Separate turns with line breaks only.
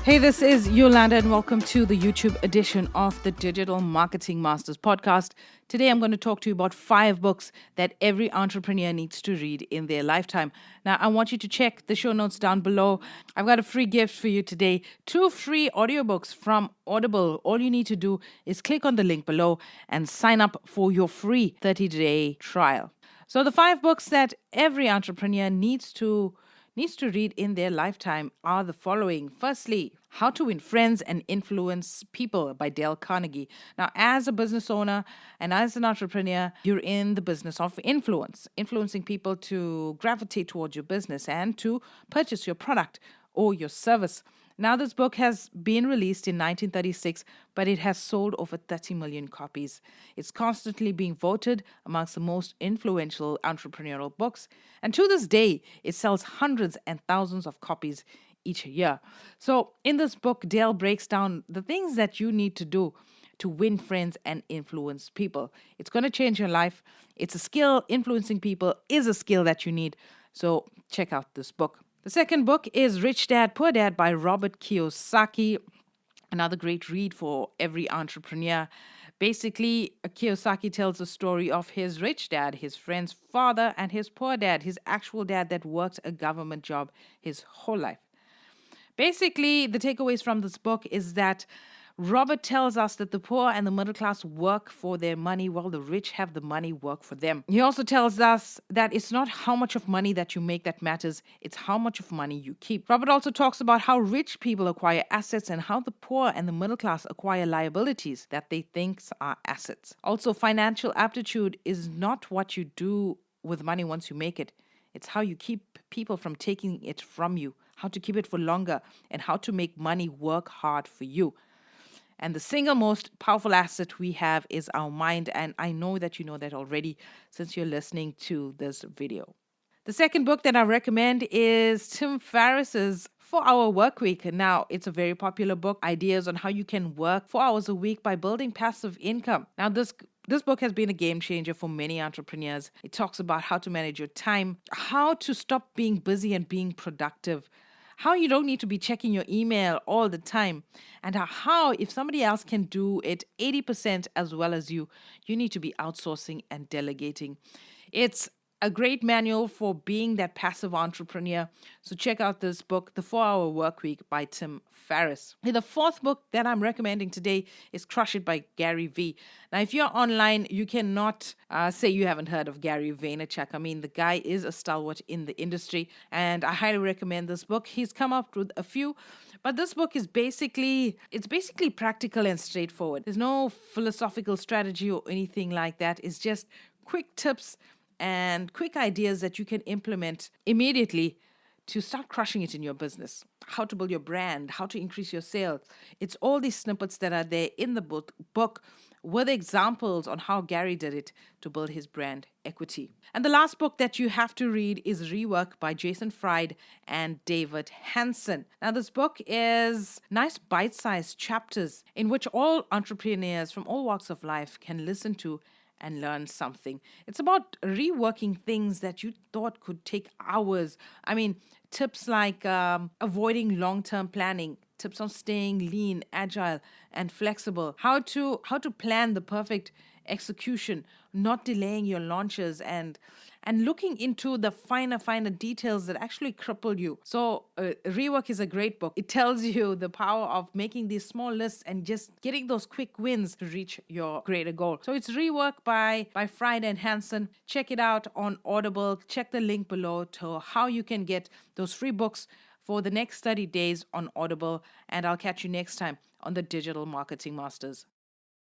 Hey, this is Yolanda, and welcome to the YouTube edition of the Digital Marketing Masters podcast. Today, I'm going to talk to you about 5 books that every entrepreneur needs to read in their lifetime. Now, I want you to check the show notes down below. I've got a free gift for you today, 2 free audiobooks from Audible. All you need to do is click on the link below and sign up for your free 30-day trial. So, the 5 books that every entrepreneur needs to read in their lifetime are the following. Firstly, How to Win Friends and Influence People by Dale Carnegie. Now, as a business owner and as an entrepreneur, you're in the business of influencing people to gravitate towards your business and to purchase your product or your service. Now, this book has been released in 1936, but it has sold over 30 million copies. It's constantly being voted amongst the most influential entrepreneurial books. And to this day, it sells hundreds and thousands of copies each year. So, in this book, Dale breaks down the things that you need to do to win friends and influence people. It's going to change your life. It's a skill. Influencing people is a skill that you need. So, check out this book. The second book is Rich Dad, Poor Dad by Robert Kiyosaki. Another great read for every entrepreneur. Basically, Kiyosaki tells the story of his rich dad, his friend's father, and his poor dad, his actual dad that worked a government job his whole life. Basically, the takeaways from this book is that Robert tells us that the poor and the middle class work for their money while the rich have the money work for them. He also tells us that it's not how much of money that you make that matters, it's how much of money you keep. Robert also talks about how rich people acquire assets and how the poor and the middle class acquire liabilities that they think are assets. Also, financial aptitude is not what you do with money once you make it. It's how you keep people from taking it from you, how to keep it for longer, and how to make money work hard for you. And the single most powerful asset we have is our mind. And I know that you know that already since you're listening to this video. The second book that I recommend is Tim Ferriss's 4-Hour Workweek. Now, it's a very popular book, ideas on how you can work 4 hours a week by building passive income. Now, this book has been a game changer for many entrepreneurs. It talks about how to manage your time, how to stop being busy and being productive, how you don't need to be checking your email all the time, and how if somebody else can do it 80% as well as you need to be outsourcing and delegating. It's a great manual for being that passive entrepreneur. So check out this book, The 4-Hour Workweek by Tim Ferriss. The fourth book that I'm recommending today is Crush It by Gary Vee. Now, if you're online, you cannot say you haven't heard of Gary Vaynerchuk. I mean, the guy is a stalwart in the industry, and I highly recommend this book. He's come up with a few, but this book is basically practical and straightforward. There's no philosophical strategy or anything like that. It's just quick tips and quick ideas that you can implement immediately to start crushing it in your business. How to build your brand, how to increase your sales. It's all these snippets that are there in the book with examples on how Gary did it to build his brand equity. And the last book that you have to read is Rework by Jason Fried and David Hanson. Now, this book is nice bite-sized chapters in which all entrepreneurs from all walks of life can listen to and learn something. It's about reworking things that you thought could take hours. I mean, tips like avoiding long-term planning, tips on staying lean, agile, and flexible, how to plan the perfect execution, not delaying your launches, and looking into the finer details that actually cripple you. So Rework is a great book. It tells you the power of making these small lists and just getting those quick wins to reach your greater goal. So it's Rework by Fried and Hanson. Check it out on Audible. Check the link below to how you can get those free books for the next 30 days on Audible. And I'll catch you next time on the Digital Marketing Masters.